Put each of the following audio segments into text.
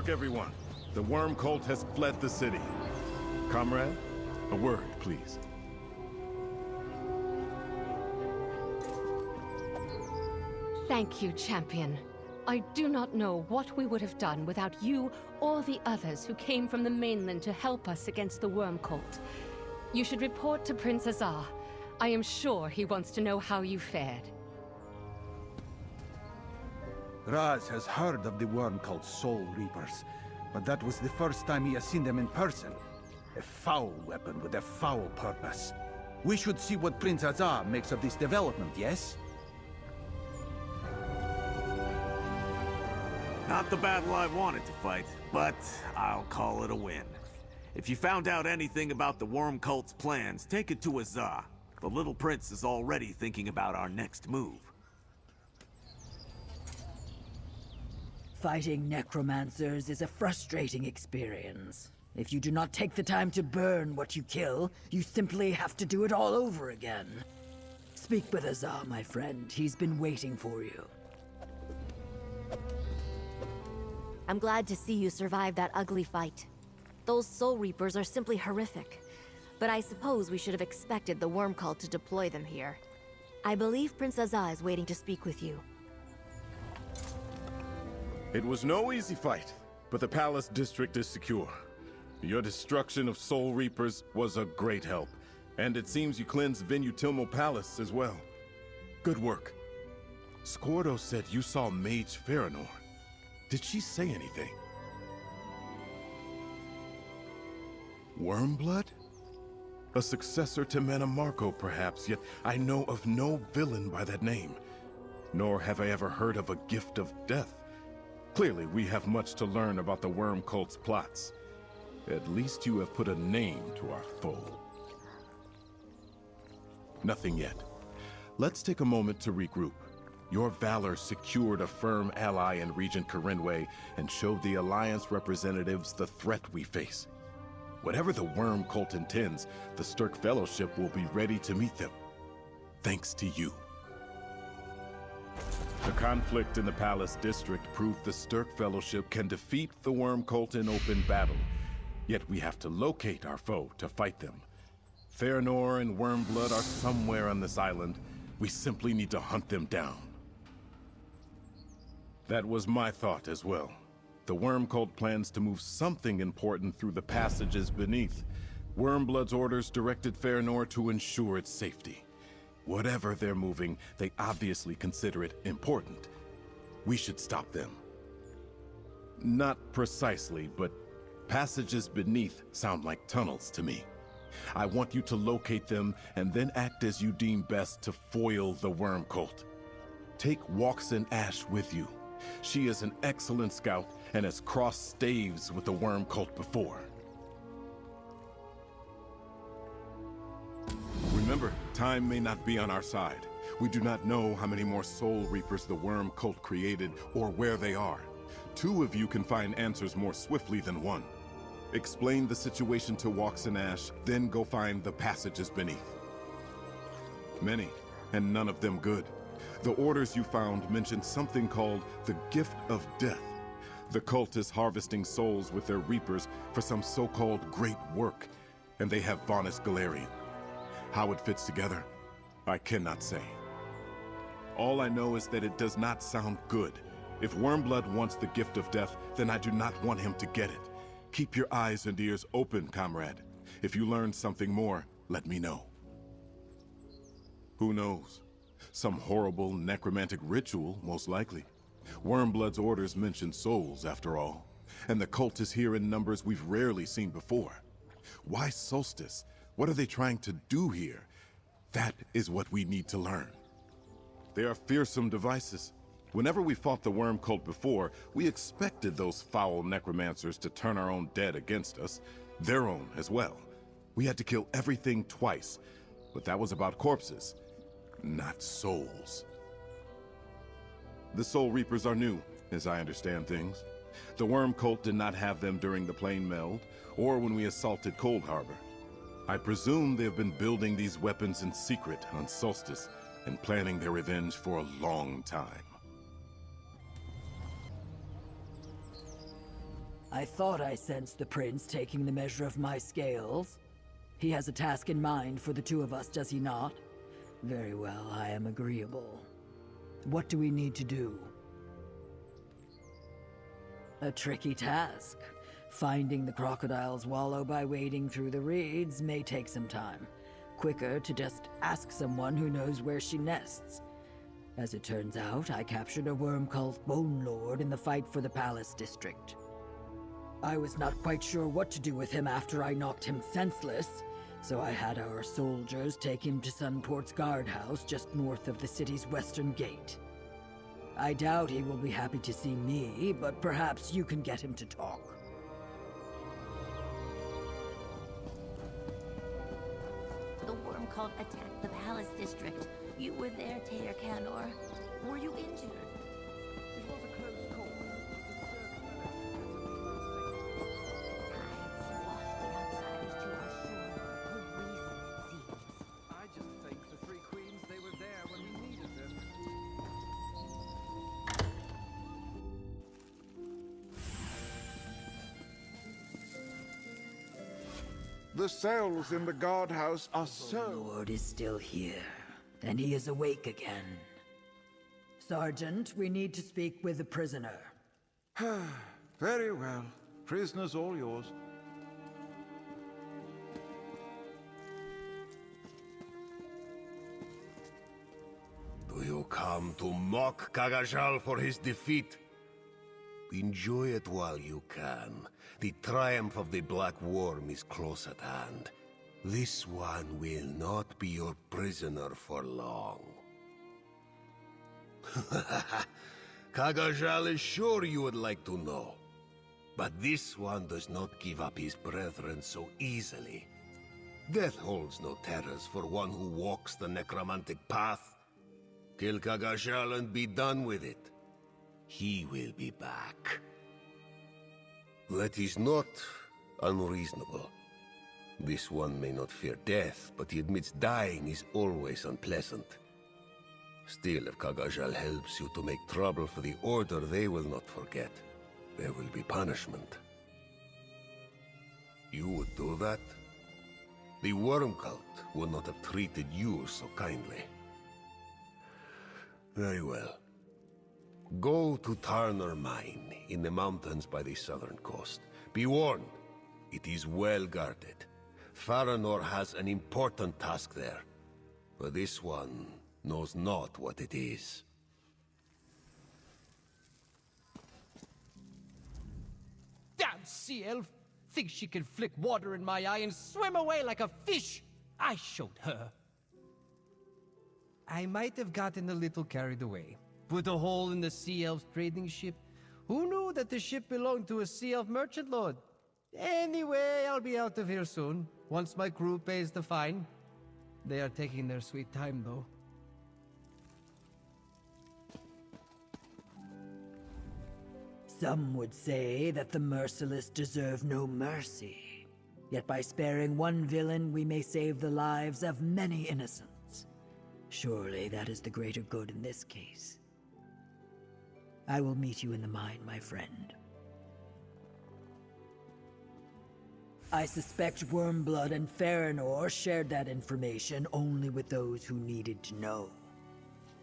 work, everyone. The worm cult has fled the city. Comrade, a word, please. Thank you, champion. I do not know what we would have done without you or the others who came from the mainland to help us against the worm cult. You should report to Prince Azah. I am sure he wants to know how you fared. Raz has heard of the worm called Soul Reapers, but that was the first time he has seen them in person. A foul weapon with a foul purpose. We should see what Prince Azah makes of this development, yes? Not the battle I wanted to fight, but I'll call it a win. If you found out anything about the worm cult's plans, take it to Azah. The little prince is already thinking about our next move. Fighting necromancers is a frustrating experience. If you do not take the time to burn what you kill, you simply have to do it all over again. Speak with Azah, my friend. He's been waiting for you. I'm glad to see you survive that ugly fight. Those Soul Reapers are simply horrific. But I suppose we should have expected the worm cult to deploy them here. I believe Prince Azah is waiting to speak with you. It was no easy fight, but the palace district is secure. Your destruction of Soul Reapers was a great help, and it seems you cleansed Venutilmo Palace as well. Good work. Scordo said you saw Mage Faranor. Did she say anything? Wormblood? A successor to Manamarco, perhaps, yet I know of no villain by that name. Nor have I ever heard of a gift of death. Clearly, we have much to learn about the worm cult's plots. At least you have put a name to our foe. Nothing yet. Let's take a moment to regroup. Your valor secured a firm ally in Regent Corinway and showed the Alliance representatives the threat we face. Whatever the worm cult intends, the Sturk Fellowship will be ready to meet them. Thanks to you. The conflict in the Palace District proved the Sturk Fellowship can defeat the worm cult in open battle. Yet we have to locate our foe to fight them. Faranor and Wormblood are somewhere on this island. We simply need to hunt them down. That was my thought as well. The worm cult plans to move something important through the passages beneath. Wormblood's orders directed Faranor to ensure its safety. Whatever they're moving, they obviously consider it important. We should stop them. Not precisely, but passages beneath sound like tunnels to me. I want you to locate them and then act as you deem best to foil the worm cult. Take Waxen Ash with you. She is an excellent scout and has crossed staves with the worm cult before. Remember, time may not be on our side. We do not know how many more Soul Reapers the worm cult created or where they are. Two of you can find answers more swiftly than one. Explain the situation to Waxen Ash, then go find the passages beneath. Many, and none of them good. The orders you found mentioned something called the Gift of Death. The cult is harvesting souls with their reapers for some so-called great work, and they have Vaunus Galarian. How it fits together, I cannot say. All I know is that it does not sound good. If Wormblood wants the Gift of Death, then I do not want him to get it. Keep your eyes and ears open, comrade. If you learn something more, let me know. Who knows? Some horrible necromantic ritual, most likely. Wormblood's orders mention souls, after all. And the cult is here in numbers we've rarely seen before. Why Solstice? What are they trying to do here? That is what we need to learn. They are fearsome devices. Whenever we fought the worm cult before, we expected those foul necromancers to turn our own dead against us. Their own as well. We had to kill everything twice. But that was about corpses, not souls. The Soul Reapers are new, as I understand things. The worm cult did not have them during the Plane Meld, or when we assaulted Cold Harbor. I presume they have been building these weapons in secret on Solstice, and planning their revenge for a long time. I thought I sensed the prince taking the measure of my scales. He has a task in mind for the two of us, does he not? Very well, I am agreeable. What do we need to do? A tricky task. Finding the crocodile's wallow by wading through the reeds may take some time. Quicker to just ask someone who knows where she nests. As it turns out, I captured a worm cult Bone Lord in the fight for the Palace District. I was not quite sure what to do with him after I knocked him senseless, so I had our soldiers take him to Sunport's guardhouse just north of the city's western gate. I doubt he will be happy to see me, but perhaps you can get him to talk. The worm cult attacked the Palace District. You were there, Tater Canor. Were you injured? It was a close call. Tides washed the outsiders to our shore. The reason, it seems. I just thank the three queens they were there when we needed them. The cells in the guardhouse are The so... Lord is still here, and he is awake again. Sergeant, we need to speak with the prisoner. Very well. Prisoners all yours. Do you come to mock Kagajal for his defeat? Enjoy it while you can. The triumph of the Black Worm is close at hand. This one will not be your prisoner for long. Kagajal is sure you would like to know. But this one does not give up his brethren so easily. Death holds no terrors for one who walks the necromantic path. Kill Kagajal and be done with it. He will be back. That is not unreasonable. This one may not fear death, but he admits dying is always unpleasant. Still, if Kagajal helps you to make trouble for the Order, they will not forget. There will be punishment. You would do that? The Worm Cult would not have treated you so kindly. Very well. Go to Tarner Mine, in the mountains by the southern coast. Be warned, it is well guarded. Faranor has an important task there, but this one knows not what it is. Damn sea elf! Thinks she can flick water in my eye and swim away like a fish! I showed her. I might have gotten a little carried away. Put a hole in the sea elf's trading ship. Who knew that the ship belonged to a sea elf merchant lord? Anyway, I'll be out of here soon, once my crew pays the fine. They are taking their sweet time, though. Some would say that the merciless deserve no mercy. Yet by sparing one villain, we may save the lives of many innocents. Surely that is the greater good in this case. I will meet you in the mine, my friend. I suspect Wormblood and Faranor shared that information only with those who needed to know.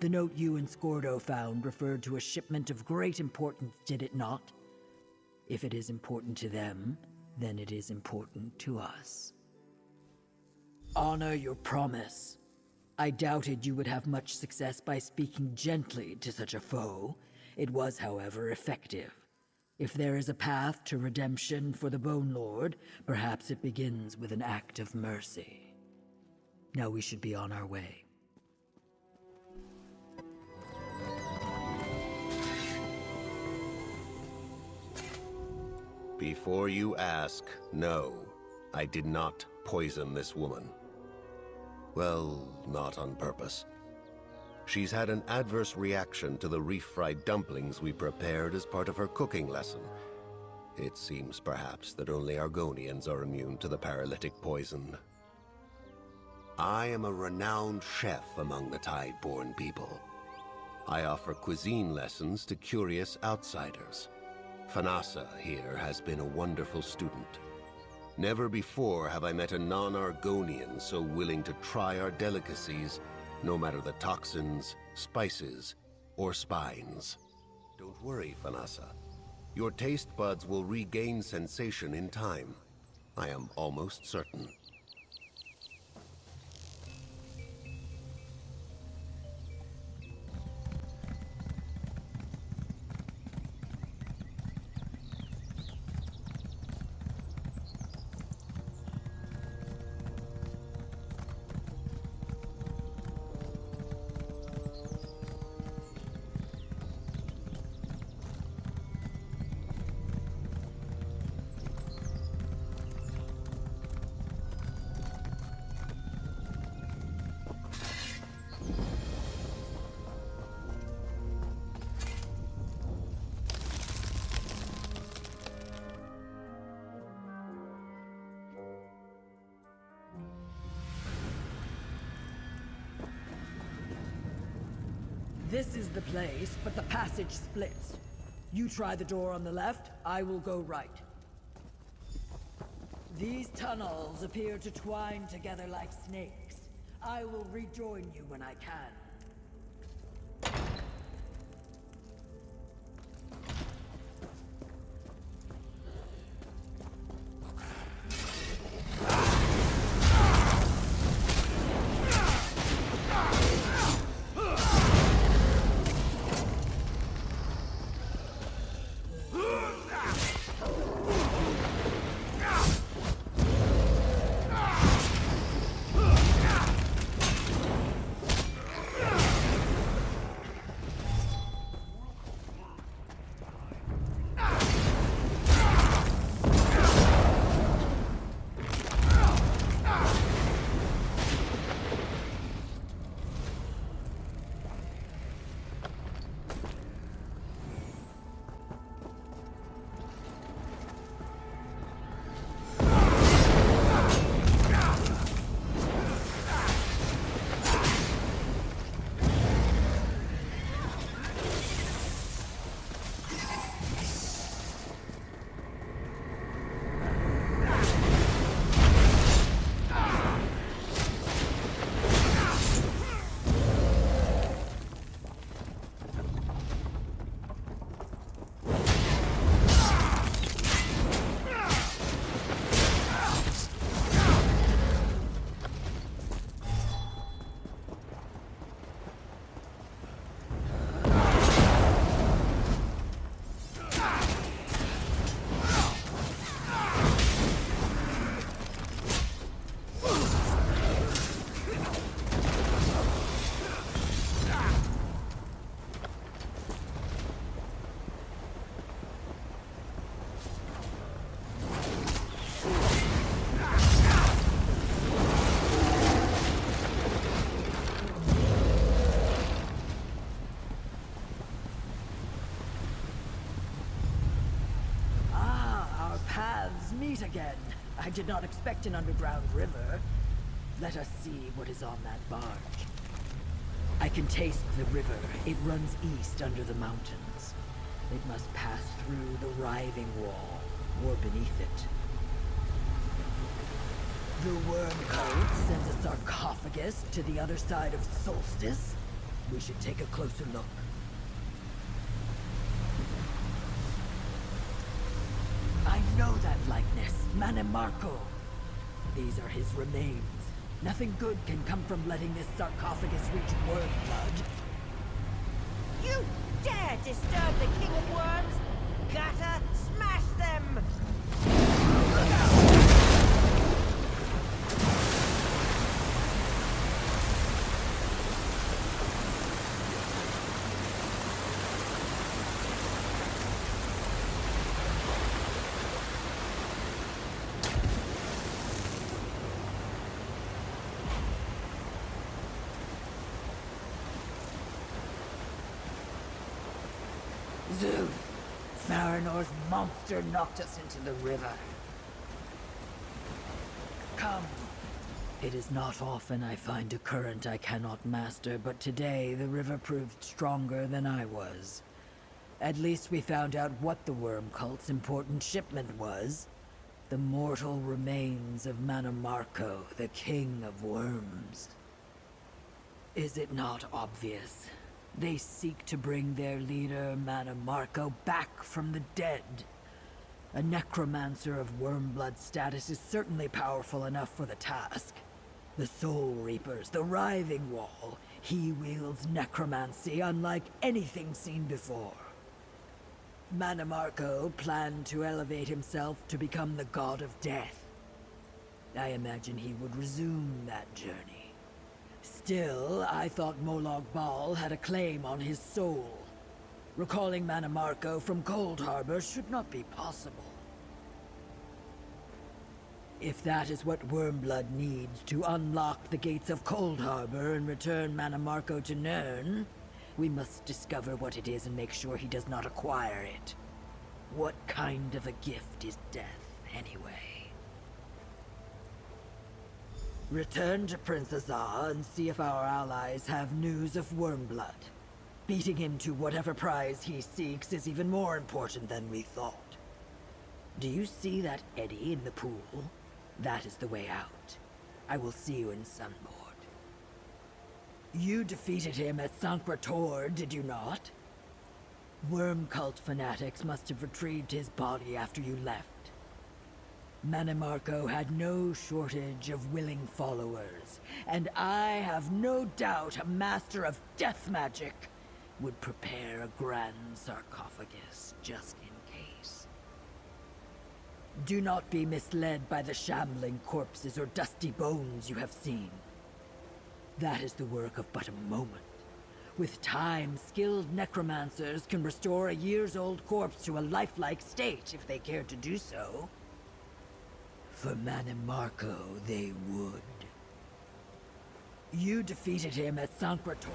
The note you and Scordo found referred to a shipment of great importance, did it not? If it is important to them, then it is important to us. Honor your promise. I doubted you would have much success by speaking gently to such a foe. It was, however, effective. If there is a path to redemption for the Bone Lord, perhaps it begins with an act of mercy. Now we should be on our way. Before you ask, no, I did not poison this woman. Well, not on purpose. She's had an adverse reaction to the reef-fried dumplings we prepared as part of her cooking lesson. It seems perhaps that only Argonians are immune to the paralytic poison. I am a renowned chef among the Tide-born people. I offer cuisine lessons to curious outsiders. Fanasa here has been a wonderful student. Never before have I met a non-Argonian so willing to try our delicacies, no matter the toxins, spices, or spines. Don't worry, Fanasa. Your taste buds will regain sensation in time. I am almost certain. This is the place, but the passage splits. You try the door on the left, I will go right. These tunnels appear to twine together like snakes. I will rejoin you when I can. Meet again. I did not expect an underground river. Let us see what is on that barge. I can taste the river. It runs east under the mountains. It must pass through the Writhing Wall, or beneath it. The worm cult sends a sarcophagus to the other side of Solstice. We should take a closer look. I know that likeness, Manemarco. These are his remains. Nothing good can come from letting this sarcophagus reach worm blood. You dare disturb the King of Worms? Gotta smash them! Look out! Zeus! Faranor's monster knocked us into the river. Come. It is not often I find a current I cannot master, but today the river proved stronger than I was. At least we found out what the Worm Cult's important shipment was. The mortal remains of Manamarco, the King of Worms. Is it not obvious? They seek to bring their leader, Manamarco, back from the dead. A necromancer of Wormblood status is certainly powerful enough for the task. The Soul Reapers, the Writhing Wall. He wields necromancy unlike anything seen before. Manamarco planned to elevate himself to become the God of Death. I imagine he would resume that journey. Still, I thought Molag Bal had a claim on his soul. Recalling Manamarco from Cold Harbor should not be possible. If that is what Wormblood needs to unlock the gates of Cold Harbor and return Manamarco to Nirn, we must discover what it is and make sure he does not acquire it. What kind of a gift is death, anyway? Return to Prince Azah and see if our allies have news of Wormblood. Beating him to whatever prize he seeks is even more important than we thought. Do you see that eddy in the pool? That is the way out. I will see you in Sunboard. You defeated him at Sankra Tor, did you not? Worm cult fanatics must have retrieved his body after you left. Manamarco had no shortage of willing followers, and I have no doubt a master of death magic would prepare a grand sarcophagus just in case. Do not be misled by the shambling corpses or dusty bones you have seen. That is the work of but a moment. With time, skilled necromancers can restore a years-old corpse to a lifelike state if they care to do so. For Manamarco, they would. You defeated him at Sankra Tor.